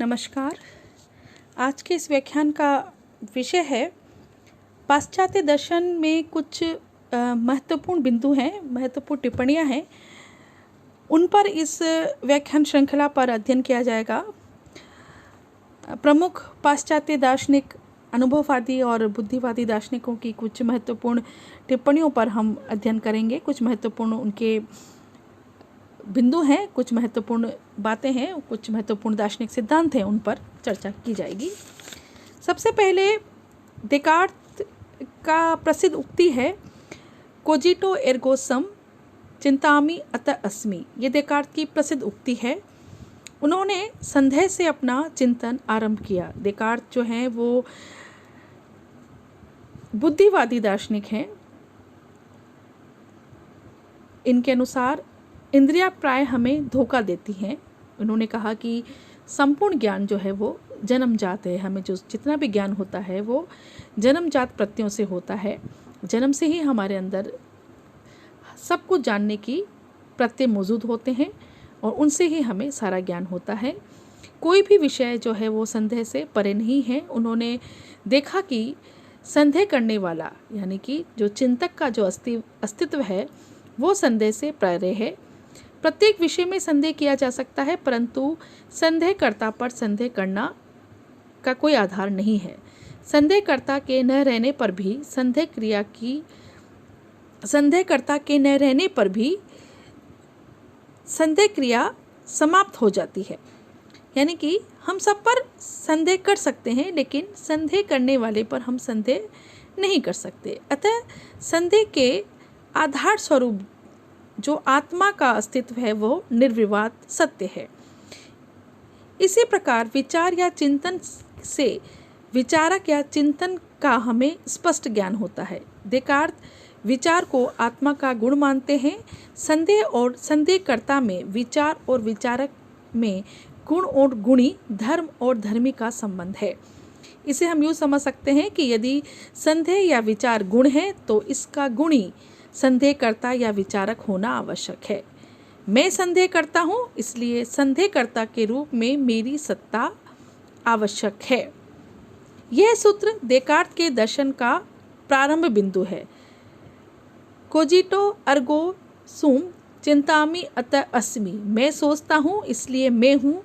नमस्कार। आज के इस व्याख्यान का विषय है पाश्चात्य दर्शन में कुछ महत्वपूर्ण बिंदु हैं, महत्वपूर्ण टिप्पणियां हैं, उन पर इस व्याख्यान श्रृंखला पर अध्ययन किया जाएगा। प्रमुख पाश्चात्य दार्शनिक, अनुभववादी और बुद्धिवादी दार्शनिकों की कुछ महत्वपूर्ण टिप्पणियों पर हम अध्ययन करेंगे। कुछ महत्वपूर्ण उनके बिंदु हैं, कुछ महत्वपूर्ण बातें हैं, कुछ महत्वपूर्ण दार्शनिक सिद्धांत हैं, उन पर चर्चा की जाएगी। सबसे पहले डेकार्त का प्रसिद्ध उक्ति है कोजिटो एर्गो सम चिंतामि अतः अस्मि। ये डेकार्त की प्रसिद्ध उक्ति है। उन्होंने संदेह से अपना चिंतन आरंभ किया। डेकार्त जो हैं वो बुद्धिवादी दार्शनिक हैं। इनके अनुसार इंद्रियां प्राय हमें धोखा देती हैं। उन्होंने कहा कि संपूर्ण ज्ञान जो है वो जन्मजात है। हमें जो जितना भी ज्ञान होता है वो जन्मजात प्रत्ययों से होता है। जन्म से ही हमारे अंदर सब कुछ जानने की प्रत्यय मौजूद होते हैं और उनसे ही हमें सारा ज्ञान होता है। कोई भी विषय जो है वो संदेह से परे नहीं है। उन्होंने देखा कि संदेह करने वाला यानी कि जो चिंतक का जो अस्तित्व है वो संदेह से परे है। प्रत्येक विषय में संदेह किया जा सकता है, परंतु संदेहकर्ता पर संदेह करना का कोई आधार नहीं है। संदेहकर्ता के न रहने पर भी संदेहकर्ता के न रहने पर भी संदेह क्रिया समाप्त हो जाती है। यानी कि हम सब पर संदेह कर सकते हैं, लेकिन संदेह करने वाले पर हम संदेह नहीं कर सकते। अतः संदेह के आधार स्वरूप जो आत्मा का अस्तित्व है वो निर्विवाद सत्य है। इसी प्रकार विचार या चिंतन से विचारक या चिंतन का हमें स्पष्ट ज्ञान होता है। डेकार्त विचार को आत्मा का गुण मानते हैं। संदेह और संदेहकर्ता में, विचार और विचारक में गुण और गुणी, धर्म और धर्मी का संबंध है। इसे हम यूँ समझ सकते हैं कि यदि संदेह या विचार गुण है तो इसका गुणी संदेहकर्ता या विचारक होना आवश्यक है। मैं संदेह करता हूँ, इसलिए संदेहकर्ता के रूप में मेरी सत्ता आवश्यक है। यह सूत्र डेकार्त के दर्शन का प्रारंभ बिंदु है। कोजिटो अर्गो सुम चिंतामि अतः अस्मि। मैं सोचता हूँ इसलिए मैं हूँ।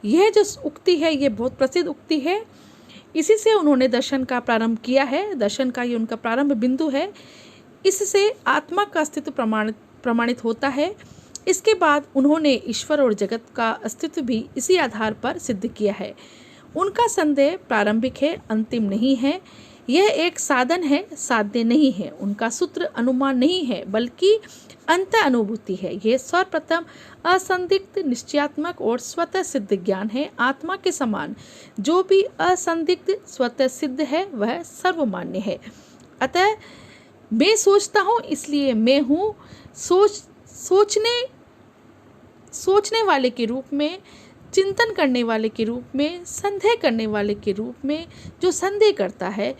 यह जो उक्ति है ये बहुत प्रसिद्ध उक्ति है। इसी से उन्होंने दर्शन का प्रारंभ किया है। दर्शन का ये उनका प्रारंभ बिंदु है। इससे आत्मा का अस्तित्व प्रमाणित होता है। इसके बाद उन्होंने ईश्वर और जगत का अस्तित्व भी इसी आधार पर सिद्ध किया है। उनका संदेह प्रारंभिक है, अंतिम नहीं है। यह एक साधन है, साध्य नहीं है। उनका सूत्र अनुमान नहीं है, बल्कि अंत अनुभूति है। यह सर्वप्रथम असंदिग्ध, निश्चयात्मक और स्वतः सिद्ध ज्ञान है। आत्मा के समान जो भी असंदिग्ध, स्वतः सिद्ध है वह सर्वमान्य है। अतः मैं सोचता हूँ इसलिए मैं हूँ। सोचने वाले के रूप में, चिंतन करने वाले के रूप में, संदेह करने वाले के रूप में जो संदेह करता है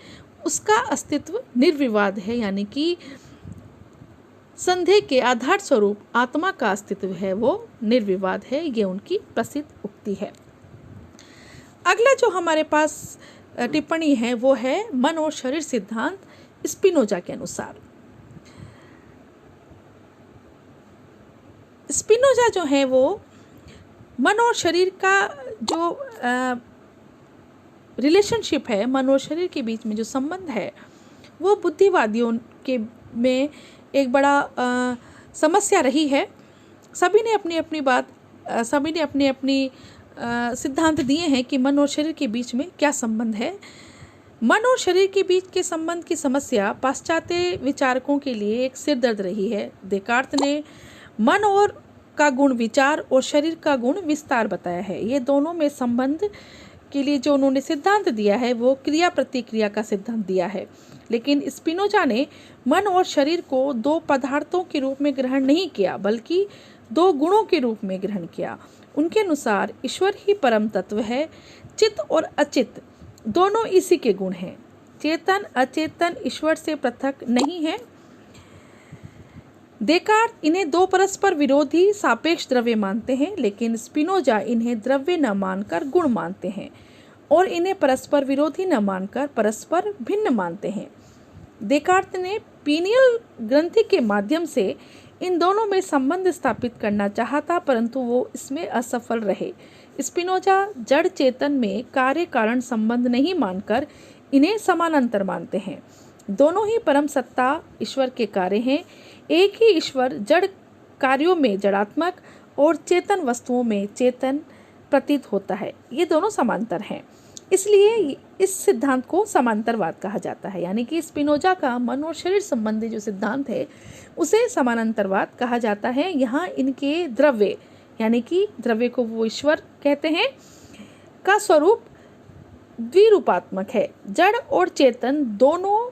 उसका अस्तित्व निर्विवाद है। यानी कि संदेह के आधार स्वरूप आत्मा का अस्तित्व है वो निर्विवाद है। ये उनकी प्रसिद्ध उक्ति है। अगला जो हमारे पास टिप्पणी है वो है मन और शरीर सिद्धांत स्पिनोजा के अनुसार। स्पिनोजा जो है वो मन और शरीर का जो रिलेशनशिप है, मन और शरीर के बीच में जो संबंध है वो बुद्धिवादियों के में एक बड़ा समस्या रही है। सभी ने अपनी अपनी सिद्धांत दिए हैं कि मन और शरीर के बीच में क्या संबंध है। मन और शरीर के बीच के संबंध की समस्या पाश्चात्य विचारकों के लिए एक सिरदर्द रही है। डेकार्त ने मन और का गुण विचार और शरीर का गुण विस्तार बताया है। ये दोनों में संबंध के लिए जो उन्होंने सिद्धांत दिया है वो क्रिया प्रतिक्रिया का सिद्धांत दिया है। लेकिन स्पिनोजा ने मन और शरीर को दो पदार्थों के रूप में ग्रहण नहीं किया, बल्कि दो गुणों के रूप में ग्रहण किया। उनके अनुसार ईश्वर ही परम तत्व है। चित्त और अचित्त दोनों इसी के गुण हैं। चेतन अचेतन ईश्वर से पृथक नहीं है। देकार्त इन्हें दो परस्पर विरोधी सापेक्ष द्रव्य मानते हैं, लेकिन स्पिनोजा इन्हें द्रव्य न मानकर गुण मानते हैं और इन्हें परस्पर विरोधी न मानकर परस्पर भिन्न मानते हैं। देकार्त ने पीनियल ग्रंथि के माध्यम से इन दोनों में संबंध स्थापित करना चाहा था, परंतु वो इसमें असफल रहे। स्पिनोजा जड़ चेतन में कार्य कारण संबंध नहीं मानकर इन्हें समानांतर मानते हैं। दोनों ही परम सत्ता ईश्वर के कार्य हैं। एक ही ईश्वर जड़ कार्यों में जड़ात्मक और चेतन वस्तुओं में चेतन प्रतीत होता है। ये दोनों समांतर हैं, इसलिए इस सिद्धांत को समांतरवाद कहा जाता है। यानी कि स्पिनोजा का मन और शरीर संबंधी जो सिद्धांत है उसे समानांतरवाद कहा जाता है। यहाँ इनके द्रव्य, यानी कि द्रव्य को वो ईश्वर कहते हैं, का स्वरूप द्विरूपात्मक है। जड़ और चेतन दोनों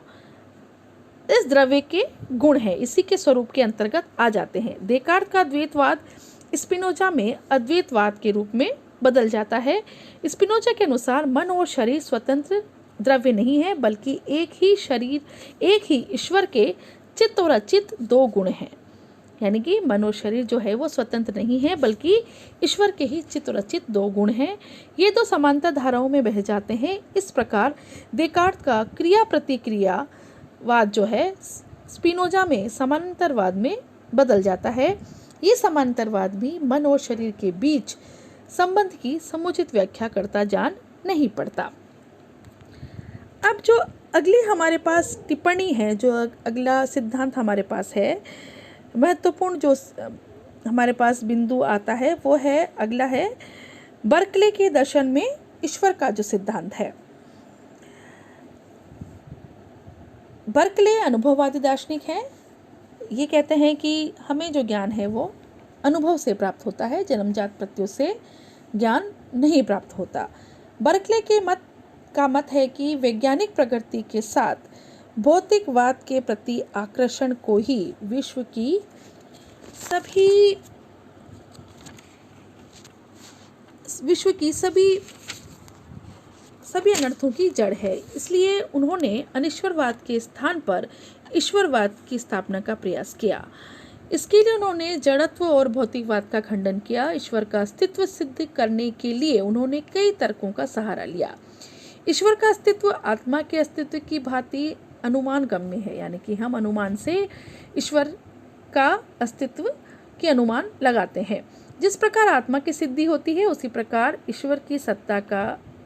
इस द्रव्य के गुण हैं, इसी के स्वरूप के अंतर्गत आ जाते हैं। देकार्त का द्वैतवाद स्पिनोजा में अद्वैतवाद के रूप में बदल जाता है। स्पिनोजा के अनुसार मन और शरीर स्वतंत्र द्रव्य नहीं है, बल्कि एक ही शरीर, एक ही ईश्वर के चित्त और अचित्त दो गुण हैं। यानी कि मन और शरीर जो है वो स्वतंत्र नहीं है, बल्कि ईश्वर के ही चित्त और अचित्त दो गुण हैं। ये दो समांतर धाराओं में बह जाते हैं। इस प्रकार देकार्त का क्रिया प्रतिक्रियावाद जो है स्पिनोजा में समांतरवाद में बदल जाता है। ये समांतरवाद भी मन और शरीर के बीच संबंध की समुचित व्याख्या करता जान नहीं पड़ता। अब जो अगली हमारे पास टिप्पणी है, जो अगला सिद्धांत हमारे पास है, महत्वपूर्ण जो हमारे पास बिंदु आता है वो है, अगला है बर्कले के दर्शन में ईश्वर का जो सिद्धांत है। बर्कले अनुभववादी दार्शनिक है। ये कहते हैं कि हमें जो ज्ञान है वो अनुभव से प्राप्त होता है, जन्मजात प्रत्ययों से ज्ञान नहीं प्राप्त होता। बर्कले के मत है कि वैज्ञानिक प्रगति के साथ भौतिकवाद के प्रति आकर्षण को ही विश्व की सभी अनर्थों की जड़ है। इसलिए उन्होंने अनिश्वरवाद के स्थान पर ईश्वरवाद की स्थापना का प्रयास किया। इसके लिए उन्होंने जड़त्व और भौतिकवाद का खंडन किया। ईश्वर का अस्तित्व सिद्ध करने के लिए उन्होंने कई तर्कों का सहारा लिया। ईश्वर का अस्तित्व आत्मा के अस्तित्व की भांति अनुमान गम्य है, यानी कि हम अनुमान से ईश्वर का अस्तित्व के अनुमान लगाते हैं। जिस प्रकार आत्मा की सिद्धि होती है, उसी प्रकार ईश्वर की सत्ता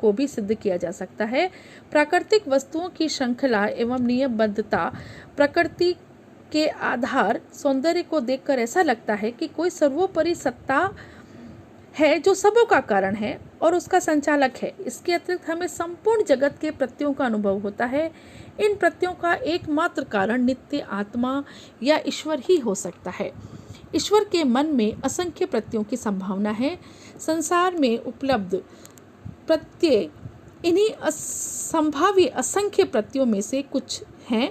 को भी सिद्ध किया जा सकता है। प्राकृतिक वस्तुओं की श्रृंखला एवं नियमबद्धता, प्रकृति के आधार सौंदर्य को देखकर ऐसा लगता है कि कोई सर्वोपरि सत्ता है जो सबों का कारण है और उसका संचालक है। इसके अतिरिक्त हमें संपूर्ण जगत के प्रत्ययों का अनुभव होता है। इन प्रत्ययों का एकमात्र कारण नित्य आत्मा या ईश्वर ही हो सकता है। ईश्वर के मन में असंख्य प्रत्ययों की संभावना है। संसार में उपलब्ध प्रत्यय इन्हीं संभाव्य असंख्य प्रत्ययों में से कुछ हैं।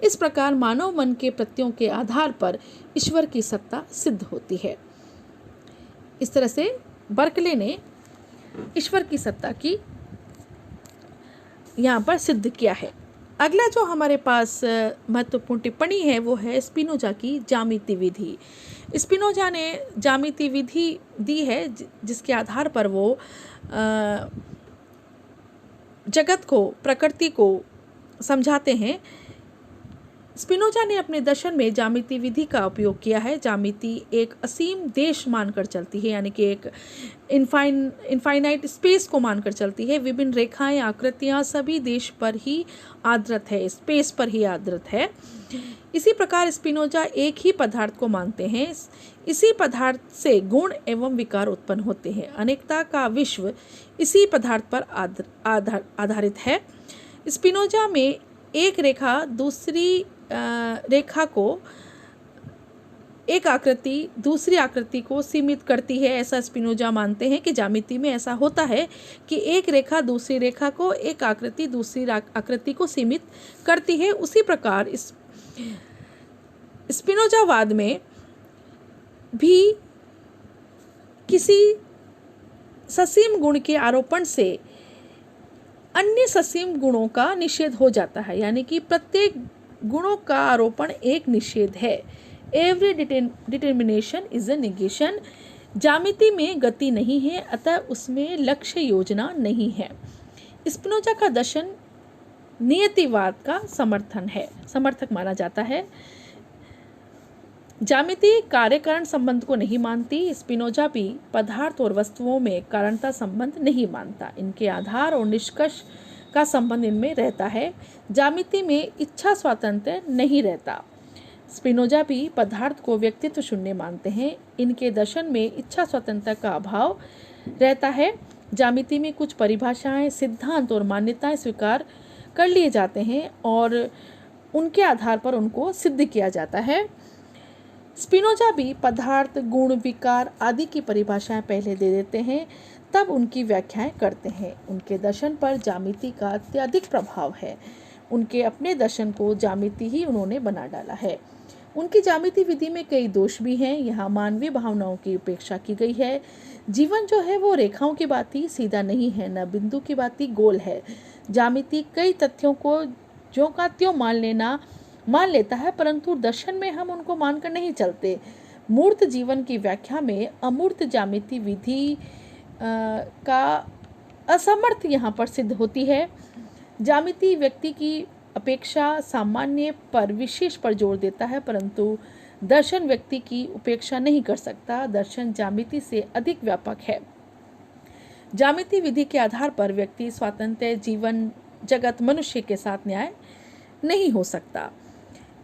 इस प्रकार मानव मन के प्रत्ययों के आधार पर ईश्वर की सत्ता सिद्ध होती है। इस तरह से बर्कले ने ईश्वर की सत्ता की यहाँ पर सिद्ध किया है। अगला जो हमारे पास महत्वपूर्ण टिप्पणी है वो है स्पिनोजा की ज्यामिति विधि। स्पिनोजा ने ज्यामिति विधि दी है जिसके आधार पर वो जगत को, प्रकृति को समझाते हैं। स्पिनोजा ने अपने दर्शन में ज्यामिति विधि का उपयोग किया है। ज्यामिति एक असीम देश मानकर चलती है, यानी कि एक इनफाइनाइट स्पेस को मानकर चलती है। विभिन्न रेखाएं, आकृतियां सभी देश पर ही आधारित है, स्पेस पर ही आधारित है। इसी प्रकार स्पिनोजा एक ही पदार्थ को मानते हैं। इसी पदार्थ से गुण एवं विकार उत्पन्न होते हैं। अनेकता का विश्व इसी पदार्थ पर आधारित है। स्पिनोजा में एक रेखा दूसरी रेखा को, एक आकृति दूसरी आकृति को सीमित करती है। ऐसा स्पिनोजा मानते हैं कि ज्यामिति में ऐसा होता है कि एक रेखा दूसरी रेखा को, एक आकृति दूसरी आकृति को सीमित करती है। उसी प्रकार इस स्पिनोजावाद में भी किसी ससीम गुण के आरोपण से अन्य ससीम गुणों का निषेध हो जाता है, यानी कि प्रत्येक गुणों का आरोपण एक निषेध है। Every determination is a negation. ज्यामिति में गति नहीं है, अतः उसमें लक्ष्य योजना नहीं है। स्पिनोजा का दर्शन नियतिवाद का समर्थक माना जाता है। ज्यामिति कार्यकारण संबंध को नहीं मानती। स्पिनोजा भी पदार्थ और वस्तुओं में कारणता संबंध नहीं मानता। इनके आधार और निष्कर्ष का संबंध इनमें रहता है। ज्यामिति में इच्छा स्वातंत्र्य नहीं रहता। स्पिनोजा भी पदार्थ को व्यक्तित्व शून्य मानते हैं। इनके दर्शन में इच्छा स्वतंत्रता का अभाव रहता है। ज्यामिति में कुछ परिभाषाएं, सिद्धांत और मान्यताएं स्वीकार कर लिए जाते हैं और उनके आधार पर उनको सिद्ध किया जाता है। स्पिनोजा भी पदार्थ, गुण, विकार आदि की परिभाषाएं पहले दे देते हैं, तब उनकी व्याख्याएं करते हैं। उनके दर्शन पर ज्यामिति का अत्यधिक प्रभाव है। उनके अपने दर्शन को ज्यामिति ही उन्होंने बना डाला है। उनकी ज्यामिति विधि में कई दोष भी हैं। यहाँ मानवीय भावनाओं की उपेक्षा की गई है। जीवन जो है वो रेखाओं की भांति सीधा नहीं है, न बिंदु की भांति गोल है। ज्यामिति कई तथ्यों को ज्यों का त्यों मान लेता है, परंतु दर्शन में हम उनको मानकर नहीं चलते। मूर्त जीवन की व्याख्या में अमूर्त ज्यामिति विधि का असमर्थ यहाँ पर सिद्ध होती है। ज्यामिति व्यक्ति की अपेक्षा सामान्य पर विशेष पर जोर देता है, परंतु दर्शन व्यक्ति की उपेक्षा नहीं कर सकता। दर्शन ज्यामिति से अधिक व्यापक है। ज्यामिति विधि के आधार पर व्यक्ति स्वातंत्र्य, जीवन, जगत, मनुष्य के साथ न्याय नहीं हो सकता।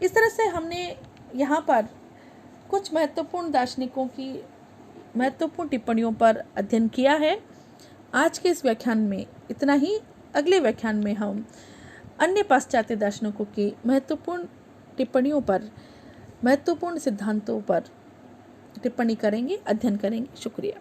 इस तरह से हमने यहाँ पर कुछ महत्वपूर्ण दार्शनिकों की महत्वपूर्ण टिप्पणियों पर अध्ययन किया है। आज के इस व्याख्यान में इतना ही। अगले व्याख्यान में हम अन्य पाश्चात्य दार्शनिकों की महत्वपूर्ण टिप्पणियों पर, महत्वपूर्ण सिद्धांतों पर टिप्पणी करेंगे, अध्ययन करेंगे। शुक्रिया।